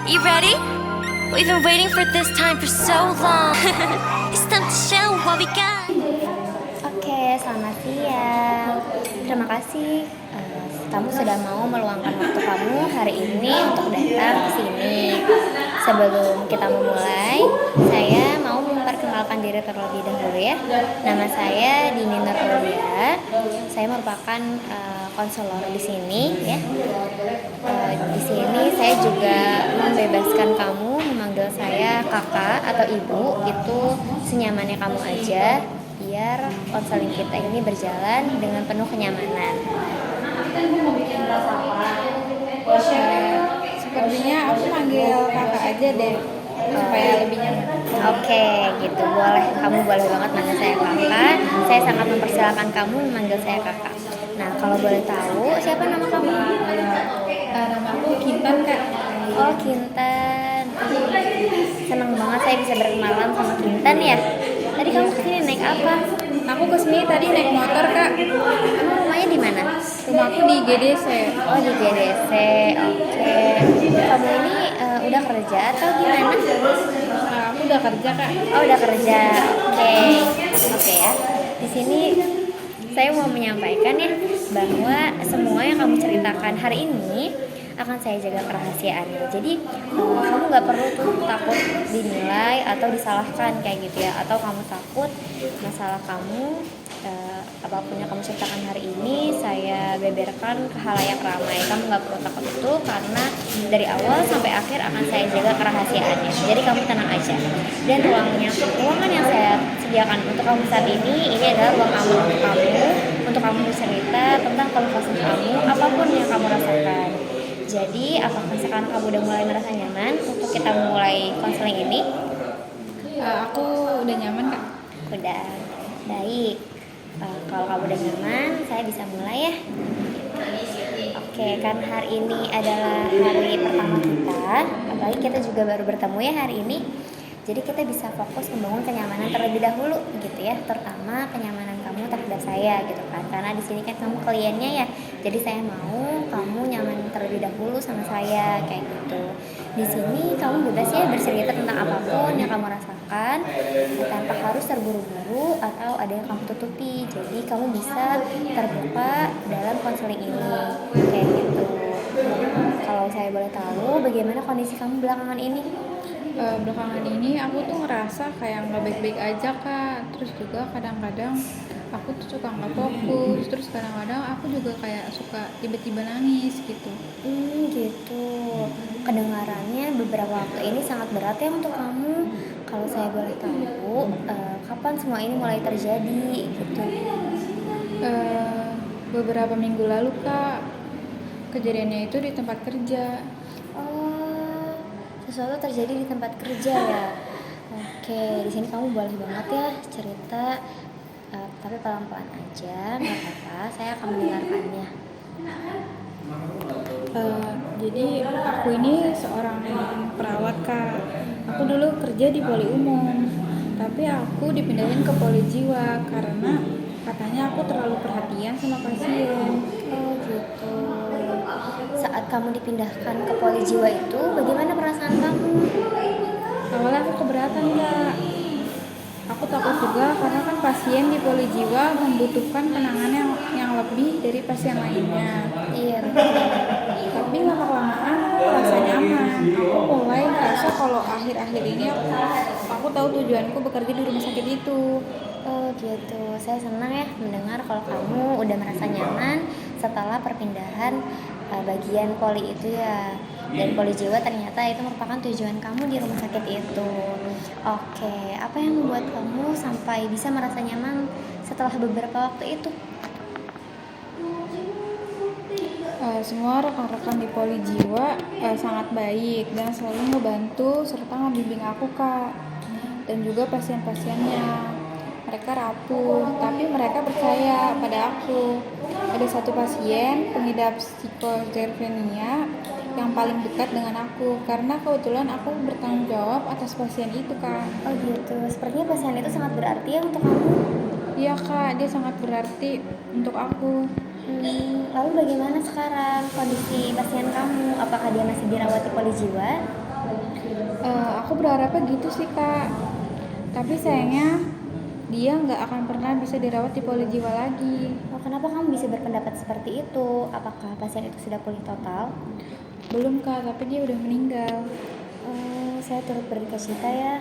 You ready? We've been waiting for this time for so long. It's time to show what we got. Oke, selamat siang. Terima kasih kamu sudah mau meluangkan waktu kamu hari ini untuk datang ke sini. Sebelum kita memulai, saya mau memperkenalkan diri terlebih dahulu ya. Nama saya Dini Nur Aulia. Saya merupakan konselor di sini ya. Di sini saya juga membebaskan kamu memanggil saya kakak atau ibu, itu senyamannya kamu aja, biar konseling kita ini berjalan dengan penuh kenyamanan. Sepertinya aku manggil kakak aja deh, supaya lebih nyaman. Oke, gitu boleh. Kamu boleh banget manggil saya kakak. Saya sangat mempersilahkan kamu memanggil saya kakak. Nah, kalau boleh tahu siapa nama kamu? Nama aku Kintan, Kak. Oh, Kintan. Senang banget saya bisa berkenalan sama Kintan ya. Tadi kamu kesini naik apa? Aku kesini tadi naik motor, Kak. Kamu rumahnya di mana? Rumahku di GDC. Oh, di GDC. Oke. Kamu ini udah kerja atau gimana? Aku udah kerja, Kak. Oh, udah kerja. Oke. Oke ya. Di sini saya mau menyampaikan ya bahwa semua yang kamu ceritakan hari ini akan saya jaga kerahasiaannya. Jadi kamu nggak perlu tuh takut dinilai atau disalahkan kayak gitu ya. Atau kamu takut masalah kamu apapun yang kamu ceritakan hari ini saya beberkan ke halayak ramai. Kamu nggak perlu takut itu, karena dari awal sampai akhir akan saya jaga kerahasiaannya. Jadi kamu tenang aja. Dan ruangan yang saya sediakan untuk kamu saat ini adalah ruang aman untuk kamu, untuk kamu bercerita tentang keluh kesah kamu, apapun yang kamu rasakan. Jadi, apakah sekarang kamu udah mulai merasa nyaman untuk kita mulai konseling ini? Aku udah nyaman, Kak. Udah, baik. Kalau kamu udah nyaman, saya bisa mulai ya. Oke, kan hari ini adalah hari pertama kita, apalagi kita juga baru bertemu ya hari ini. Jadi kita bisa fokus membangun kenyamanan terlebih dahulu gitu ya, terutama kenyamanan kamu terhadap saya gitu kan. Karena di sini kan kamu kliennya ya. Jadi saya mau kamu nyaman terlebih dahulu sama saya kayak gitu. Di sini kamu bebas ya bercerita tentang apapun yang kamu rasakan tanpa harus terburu-buru atau ada yang kamu tutupi. Jadi kamu bisa terbuka dalam konseling ini kayak gitu. Kalau saya boleh tahu, bagaimana kondisi kamu belakangan ini? Belakangan ini aku tuh ngerasa kayak nggak baik-baik aja, Kak. Terus juga kadang-kadang aku tuh suka nggak fokus. Terus kadang-kadang aku juga kayak suka tiba-tiba nangis gitu. Gitu. Kedengarannya beberapa waktu ini sangat berat ya untuk kamu. Kalau saya boleh tahu, kapan semua ini mulai terjadi gitu? Beberapa minggu lalu, Kak. Kejadiannya itu di tempat kerja. Oh, sesuatu terjadi di tempat kerja ya. Oke, di sini kamu boleh banget ya cerita, tapi pelan-pelan aja, nggak apa-apa. Saya akan mendengarkannya. Jadi aku ini seorang perawat, Kak. Aku dulu kerja di poli umum, tapi aku dipindahin ke poli jiwa karena katanya aku terlalu perhatian sama pasien. Oh gitu. Saat kamu dipindahkan ke poli jiwa itu, bagaimana perasaan kamu? Awalnya aku keberatan, Kak. Aku takut juga karena kan pasien di poli jiwa membutuhkan penanganan yang lebih dari pasien lainnya. Iya betul. Tapi lama-kelamaan aku merasa nyaman. Aku mulai merasa kalau akhir-akhir ini aku tahu tujuanku bekerja di rumah sakit itu. Oh gitu. Saya senang ya mendengar kalau kamu udah merasa nyaman setelah perpindahan bagian poli itu ya. Dan poli jiwa ternyata itu merupakan tujuan kamu di rumah sakit itu. Oke, apa yang membuat kamu sampai bisa merasa nyaman setelah beberapa waktu itu? Semua rekan-rekan di poli jiwa sangat baik dan selalu ngebantu serta ngebimbing aku, Kak. Dan juga pasien-pasiennya. Mereka rapuh, tapi mereka percaya pada aku. Ada satu pasien pengidap psikoservenia yang paling dekat dengan aku, karena kebetulan aku bertanggung jawab atas pasien itu, Kak. Oh gitu. Sepertinya pasien itu sangat berarti ya untuk kamu. Iya, Kak, dia sangat berarti untuk aku. Lalu bagaimana sekarang kondisi pasien kamu? Apakah dia masih dirawat di poli jiwa? Aku berharapnya gitu sih kak, tapi sayangnya dia nggak akan pernah bisa dirawat di poli jiwa lagi. Oh, kenapa kamu bisa berpendapat seperti itu? Apakah pasien itu sudah pulih total? Belum kak, tapi dia udah meninggal. Saya turut berduka cita ya.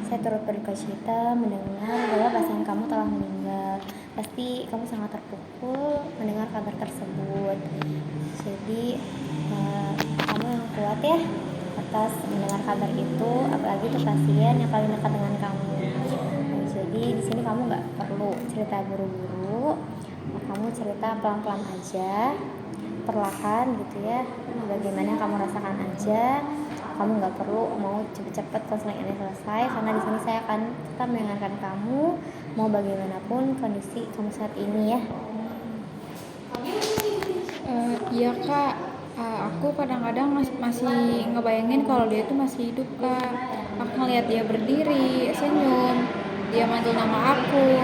Saya turut berduka cita mendengar bahwa pasien kamu telah meninggal. Pasti kamu sangat terpukul mendengar kabar tersebut. Jadi kamu yang kuat ya atas mendengar kabar itu, apalagi itu pasien yang paling dekat dengan kamu. Jadi di sini kamu nggak perlu cerita buru-buru, kamu cerita pelan-pelan aja, perlahan gitu ya. Bagaimana yang kamu rasakan aja. Kamu nggak perlu mau cepet-cepet konseling ini selesai, karena di sini saya akan tetap mendengarkan kamu mau bagaimanapun kondisi kamu saat ini ya. Iya kak, aku kadang-kadang masih ngebayangin kalau dia itu masih hidup kak. Aku ngeliat dia berdiri, senyum, dia manggil nama aku,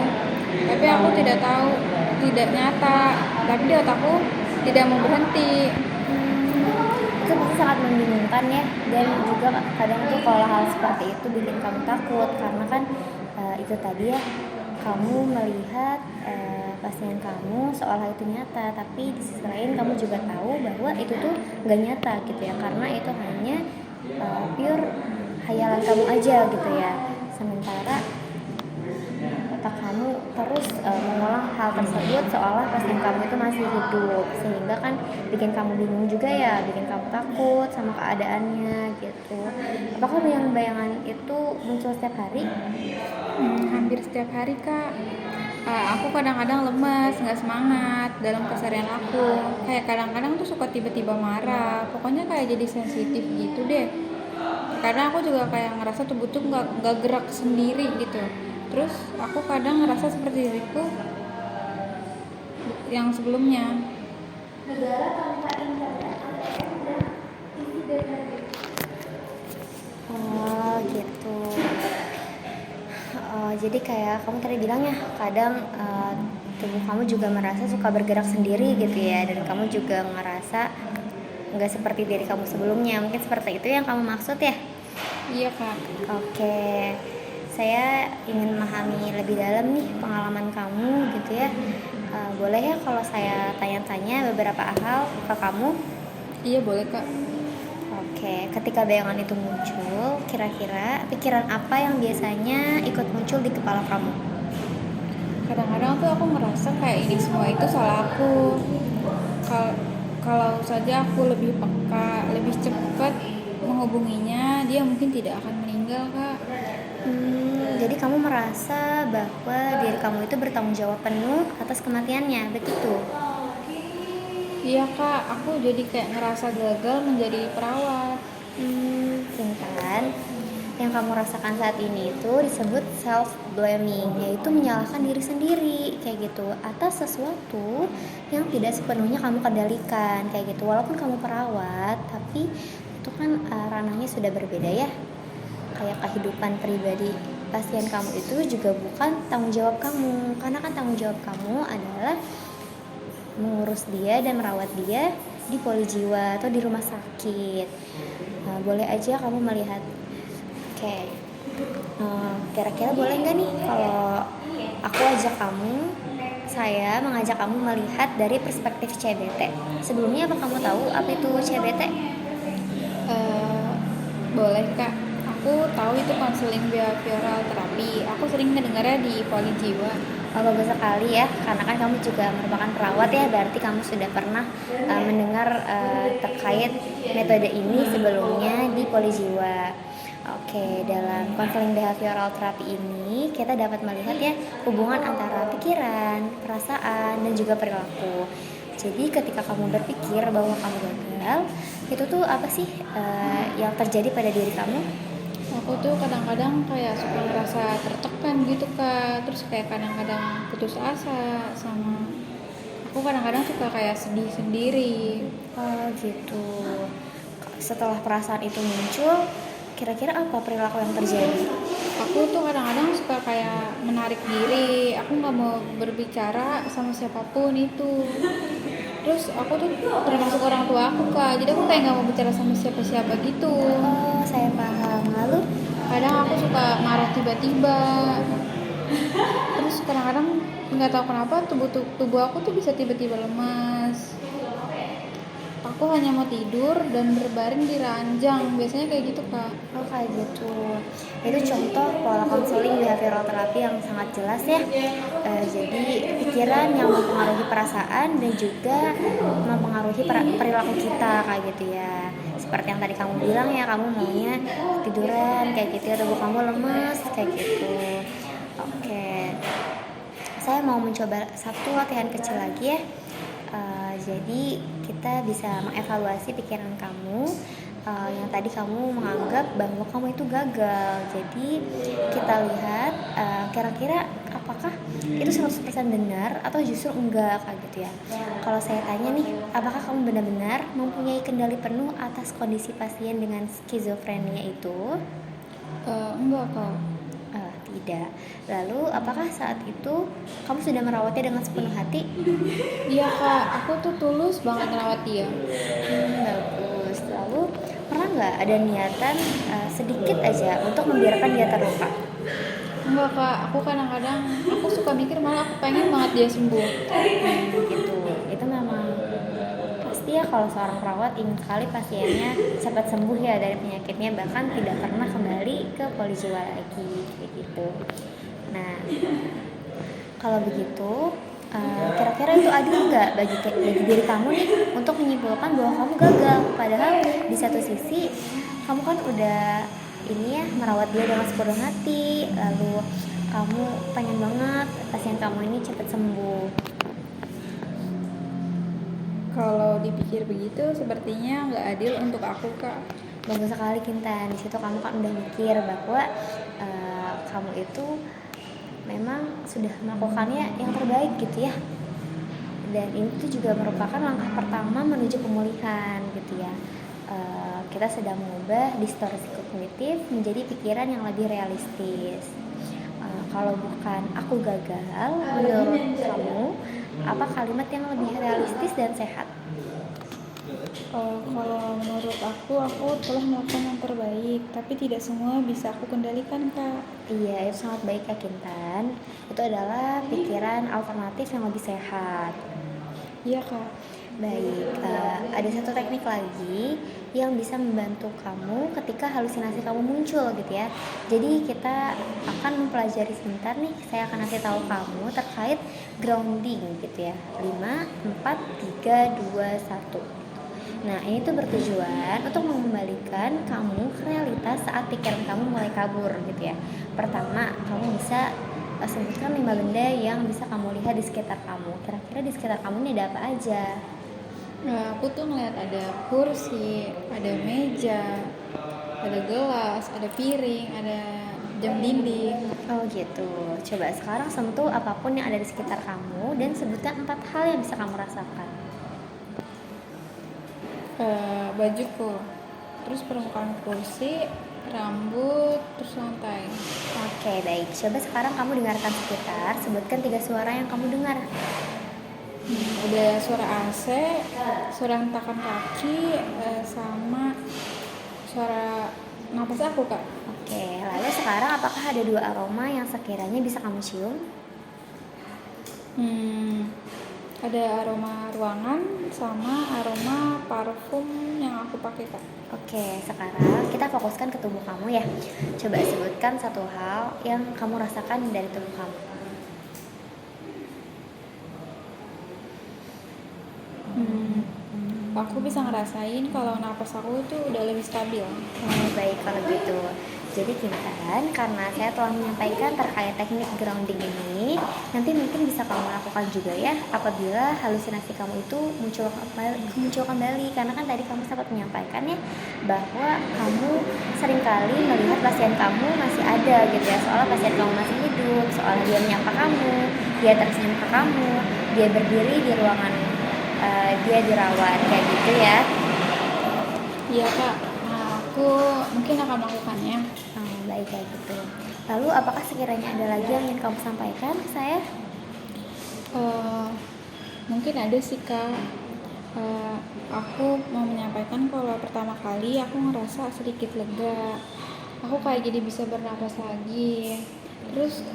tapi aku tidak tahu, tidak nyata, tapi di otakku tidak mau berhenti. Itu pasti sangat membingungkan ya, dan juga kadang tuh kalau hal seperti itu bikin kamu takut, karena kan itu tadi ya, kamu melihat pasien kamu seolah itu nyata, tapi di sisi lain kamu juga tahu bahwa itu tuh gak nyata gitu ya, karena itu hanya pure hayalan kamu aja gitu ya. Sementara otak kamu terus mengolah hal tersebut seolah pasien kamu itu masih hidup, sehingga kan bikin kamu bingung juga ya, bikin kamu takut sama keadaannya gitu. Apakah bayangan-bayangan itu muncul setiap hari? Hampir setiap hari kak. Aku kadang-kadang lemas, nggak semangat dalam keseharian aku. Kayak kadang-kadang tuh suka tiba-tiba marah. Pokoknya kayak jadi sensitif gitu deh. Karena aku juga kayak ngerasa tubuh tuh nggak gerak sendiri gitu. Terus aku kadang ngerasa seperti diriku yang sebelumnya. Oh gitu. Jadi kayak kamu tadi bilang ya, kadang tubuh kamu juga merasa suka bergerak sendiri gitu ya, dan kamu juga ngerasa nggak seperti diri kamu sebelumnya. Mungkin seperti itu yang kamu maksud ya? Iya kak. Oke, saya ingin memahami lebih dalam nih pengalaman kamu gitu ya. Boleh ya kalau saya tanya-tanya beberapa hal ke kamu? Iya boleh kak. Oke, ketika bayangan itu muncul, kira-kira pikiran apa yang biasanya ikut muncul di kepala kamu? Kadang-kadang tuh aku ngerasa kayak ini semua itu salah aku. Kalau saja aku lebih peka, lebih cepat menghubunginya, dia mungkin tidak akan meninggal kak. Jadi kamu merasa bahwa diri kamu itu bertanggung jawab penuh atas kematiannya, begitu? Iya kak, aku jadi kayak ngerasa gagal menjadi perawat. Kan yang kamu rasakan saat ini itu disebut self blaming, yaitu menyalahkan diri sendiri kayak gitu atas sesuatu yang tidak sepenuhnya kamu kendalikan kayak gitu. Walaupun kamu perawat, tapi itu kan ranahnya sudah berbeda ya. Kayak kehidupan pribadi pasien kamu itu juga bukan tanggung jawab kamu, karena kan tanggung jawab kamu adalah mengurus dia dan merawat dia di poli jiwa atau di rumah sakit. Boleh aja kamu melihat. Oke. Kira-kira boleh nggak nih kalau aku ajak kamu, saya mengajak kamu melihat dari perspektif CBT. Sebelumnya apa kamu tahu apa itu CBT? Boleh kak. Aku tahu itu konseling behavioral terapi. Aku sering ngedengarnya di poli jiwa. Bagus sekali ya, karena kan kamu juga merupakan perawat ya, berarti kamu sudah pernah mendengar terkait metode ini sebelumnya di poli jiwa. Oke, dalam konseling behavioral terapi ini kita dapat melihat ya hubungan antara pikiran, perasaan, dan juga perilaku. Jadi ketika kamu berpikir bahwa kamu gagal, itu tuh apa sih yang terjadi pada diri kamu? Aku tuh kadang-kadang kayak suka ngerasa tertekan gitu kak. Terus kayak kadang-kadang putus asa, sama aku kadang-kadang suka kayak sedih sendiri. Gitu. Setelah perasaan itu muncul, kira-kira apa perilaku yang terjadi? Aku tuh kadang-kadang suka kayak menarik diri. Aku nggak mau berbicara sama siapapun itu. Terus aku tuh termasuk orang tua aku Kak, jadi aku kayak nggak mau bicara sama siapa-siapa gitu. Oh, saya paham. Lalu Kadang aku suka marah tiba-tiba. Terus kadang-kadang nggak tahu kenapa tubuh aku tuh bisa tiba-tiba lemas. Aku hanya mau tidur dan berbaring di ranjang, biasanya kayak gitu Kak. oh kayak gitu. Itu contoh pola konseling behavioral terapi yang sangat jelas ya. Jadi pikiran yang mempengaruhi perasaan dan juga mempengaruhi perilaku kita kayak gitu ya. Seperti yang tadi kamu bilang ya, kamu maunya tiduran kayak gitu ya, tubuh kamu lemes kayak gitu. Oke. Saya mau mencoba satu latihan kecil lagi ya. Jadi kita bisa mengevaluasi pikiran kamu yang tadi kamu menganggap bahwa kamu itu gagal. Jadi kita lihat kira-kira apakah itu 100% benar atau justru enggak kayak gitu ya. Kalau saya tanya nih, apakah kamu benar-benar mempunyai kendali penuh atas kondisi pasien dengan skizofrenia itu? Enggak Kak. Tidak. Lalu apakah saat itu kamu sudah merawatnya dengan sepenuh hati? Iya Kak, aku tuh tulus banget ngerawat dia. Bagus. Lalu pernah nggak ada niatan sedikit aja untuk membiarkan dia terluka? Enggak Kak, aku kadang-kadang aku suka mikir malah aku pengen banget dia sembuh. Gitu. Itu memang pasti ya, kalau seorang perawat ingin sekali pasiennya cepat sembuh ya dari penyakitnya, bahkan tidak pernah kembali ke polijiwa lagi kayak gitu. Nah, kalau begitu kira-kira itu adil nggak bagi diri kamu nih untuk menyimpulkan bahwa kamu gagal, padahal di satu sisi kamu kan udah ini ya merawat dia dengan sepenuh hati, lalu kamu pengen banget pasien kamu ini cepat sembuh. Kalau dipikir begitu sepertinya nggak adil untuk aku Kak. Bagus sekali Kintan, di situ kamu kan udah mikir bahwa kamu itu memang sudah melakukannya yang terbaik gitu ya. Dan ini tuh juga merupakan langkah pertama menuju pemulihan gitu ya. Kita sedang mengubah distorsi kognitif menjadi pikiran yang lebih realistis. Kalau bukan aku gagal, menurut kamu apa kalimat yang lebih realistis dan sehat? Kalau menurut aku telah melakukan yang terbaik, tapi tidak semua bisa aku kendalikan Kak. Iya, itu sangat baik ya Kintan. Itu adalah pikiran alternatif yang lebih sehat. Iya Kak. Baik, ada satu teknik lagi yang bisa membantu kamu ketika halusinasi kamu muncul gitu ya. Jadi kita akan mempelajari sebentar nih, saya akan kasih tahu kamu terkait grounding gitu ya. 5, 4, 3, 2, 1. Nah, ini tuh bertujuan untuk mengembalikan kamu ke realitas saat pikiran kamu mulai kabur gitu ya. Pertama, kamu bisa sebutkan 5 benda yang bisa kamu lihat di sekitar kamu. Kira-kira di sekitar kamu ini ada apa aja? Nah, aku tuh ngeliat ada kursi, ada meja, ada gelas, ada piring, ada jam dinding. Oh gitu. Coba sekarang sentuh apapun yang ada di sekitar kamu dan sebutkan 4 hal yang bisa kamu rasakan. Bajuku, terus permukaan kursi, rambut, terus lantai. Oke, baik. Coba sekarang kamu dengarkan sekitar, sebutkan 3 suara yang kamu dengar. Ada suara AC, suara hentakan kaki, sama suara napas aku Kak. Oke, lalu sekarang apakah ada 2 aroma yang sekiranya bisa kamu cium? Ada aroma ruangan sama aroma parfum yang aku pakai Kak. Oke, sekarang kita fokuskan ke tubuh kamu ya. Coba sebutkan 1 hal yang kamu rasakan dari tubuh kamu. Aku bisa ngerasain kalau napas aku itu udah lebih stabil. Baik kalau gitu. Jadi Kintan, karena saya telah menyampaikan terkait teknik grounding ini, nanti mungkin bisa kamu lakukan juga ya apabila halusinasi kamu itu muncul kembali. Karena kan tadi kamu sempat menyampaikan ya bahwa kamu seringkali melihat pasien kamu masih ada gitu ya, soalnya pasien kamu masih hidup, soalnya dia menyapa kamu, dia tersenyum ke kamu, dia berdiri di ruangan dia dirawat kayak gitu ya. Iya Kak, nah aku mungkin akan melakukannya. Baik kayak gitu. Lalu apakah sekiranya ada lagi yang ingin kamu sampaikan ke saya? Mungkin ada sih Kak. Aku mau menyampaikan kalau pertama kali aku ngerasa sedikit lega. Aku kayak jadi bisa bernapas lagi. Terus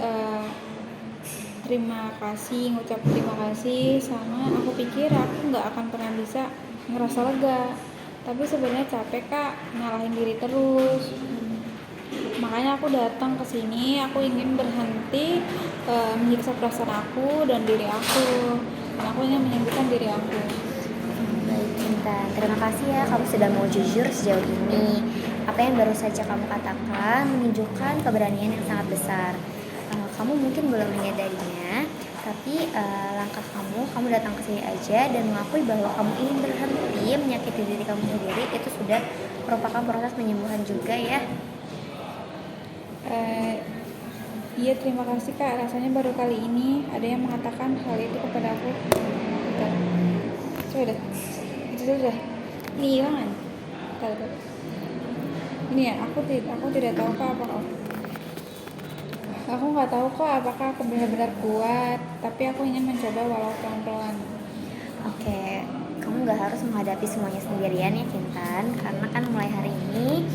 ngucap terima kasih, sama aku pikir aku nggak akan pernah bisa ngerasa lega. Tapi sebenarnya capek kak, nyalahin diri terus. Makanya aku datang ke sini, aku ingin berhenti menyiksa perasaan aku dan diri aku. Dan aku ingin menyembuhkan diri aku. Baik Intan, terima kasih ya kamu sudah mau jujur sejauh ini. Apa yang baru saja kamu katakan menunjukkan keberanian yang sangat besar. Kamu mungkin belum menyadarinya, tapi langkah kamu datang ke sini aja dan mengakui bahwa kamu ingin berhenti menyakiti diri kamu sendiri, itu sudah merupakan proses penyembuhan juga ya. Iya, terima kasih kak. Rasanya baru kali ini ada yang mengatakan hal itu kepada aku. Bentar. Sudah. Itu sudah. Ini hilang kan? Bentar. Ini ya, aku tidak tahu kak apakah aku nggak tahu kok apakah aku benar-benar kuat, tapi aku ingin mencoba walau pelan-pelan. Oke, kamu gak harus menghadapi semuanya sendirian ya Kintan, karena kan mulai hari ini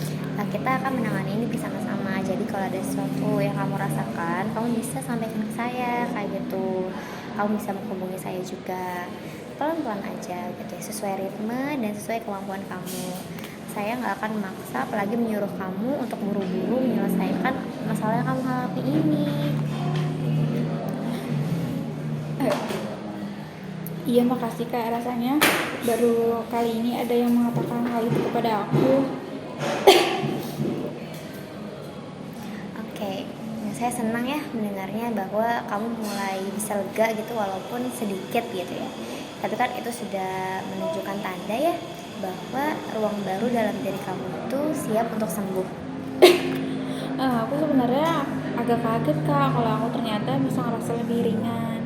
kita akan menangani ini bersama-sama. Jadi kalau ada sesuatu yang kamu rasakan, kamu bisa sampaikan ke saya kayak gitu. Kamu bisa menghubungi saya juga, pelan-pelan aja gitu, sesuai ritme dan sesuai kemampuan kamu. Saya nggak akan memaksa, apalagi menyuruh kamu untuk buru-buru menyelesaikan masalah yang kamu hadapi ini. Iya, makasih kak. Rasanya baru kali ini ada yang mengatakan hal itu kepada aku. Oke, saya senang ya mendengarnya bahwa kamu mulai bisa lega gitu walaupun sedikit gitu ya. Tapi kan itu sudah menunjukkan tanda ya bahwa ruang baru dalam diri kamu itu siap untuk sembuh. Aku sebenarnya agak kaget kak kalau aku ternyata bisa ngerasa lebih ringan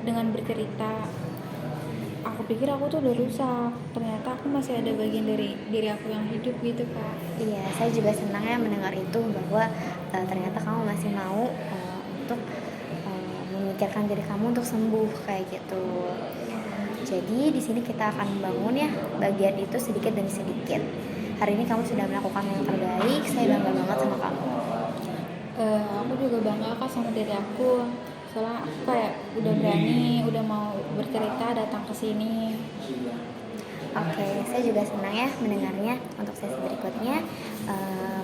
dengan bercerita. Aku pikir aku tuh udah rusak, ternyata aku masih ada bagian dari diri aku yang hidup gitu kak. Iya, saya juga senang ya mendengar itu bahwa ternyata kamu masih mau untuk memikirkan diri kamu untuk sembuh kayak gitu. Jadi di sini kita akan membangun ya bagian itu sedikit demi sedikit. Hari ini kamu sudah melakukan yang terbaik, saya bangga banget sama kamu. Aku juga bangga kak sama diri aku. Soalnya aku kayak udah berani, udah mau bercerita, datang ke sini. Oke, saya juga senang ya mendengarnya. Untuk sesi berikutnya,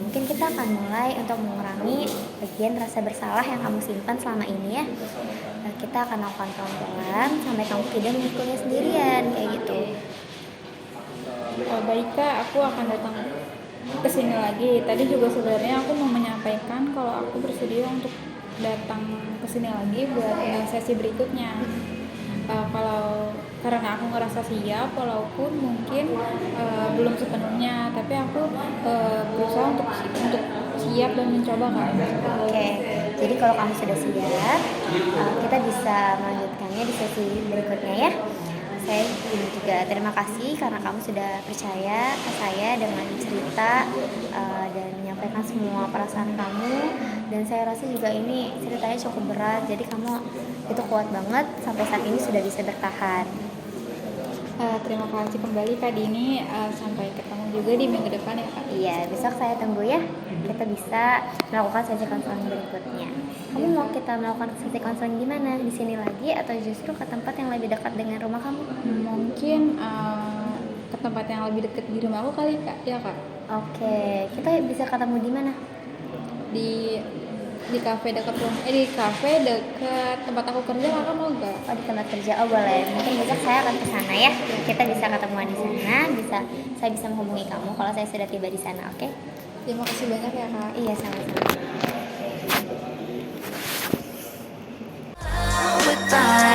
mungkin kita akan mulai untuk mengurangi bagian rasa bersalah yang kamu simpan selama ini ya. Kita akan lakukan pelan-pelan sampai kamu tidak mengukurnya sendirian kayak gitu. Baik kak, aku akan datang ke sini lagi. Tadi juga sebenarnya aku mau menyampaikan kalau aku bersedia untuk datang ke sini lagi buat sesi berikutnya. Karena aku ngerasa siap, walaupun mungkin belum sepenuhnya, tapi aku berusaha untuk siap dan mencoba kak. Oke, jadi kalau kamu sudah siap, kita bisa melanjutkannya di sesi berikutnya ya. Saya juga terima kasih karena kamu sudah percaya ke saya dengan cerita dan menyampaikan semua perasaan kamu. Dan saya rasa juga ini ceritanya cukup berat, jadi kamu itu kuat banget sampai saat ini sudah bisa bertahan. Terima kasih kembali Kak Dini. Sampai ketemu juga di minggu depan ya Kak. Iya, besok saya tunggu ya. Kita bisa melakukan sesi konseling berikutnya. Kamu mau kita melakukan sesi konseling di mana? Di sini lagi atau justru ke tempat yang lebih dekat dengan rumah kamu? Mungkin ke tempat yang lebih dekat di rumah aku kali Kak. Ya Kak. Oke, kita bisa ketemu di mana? Di kafe dekat rumah. Di kafe dekat tempat aku kerja. Kakak mau nggak? Oh, di tempat kerja. Oh, boleh. Mungkin besok saya akan ke sana ya. Kita bisa ketemuan di sana. Saya bisa menghubungi kamu kalau saya sudah tiba di sana. Oke? Terima kasih banyak ya Kak. Iya, sama-sama. With time.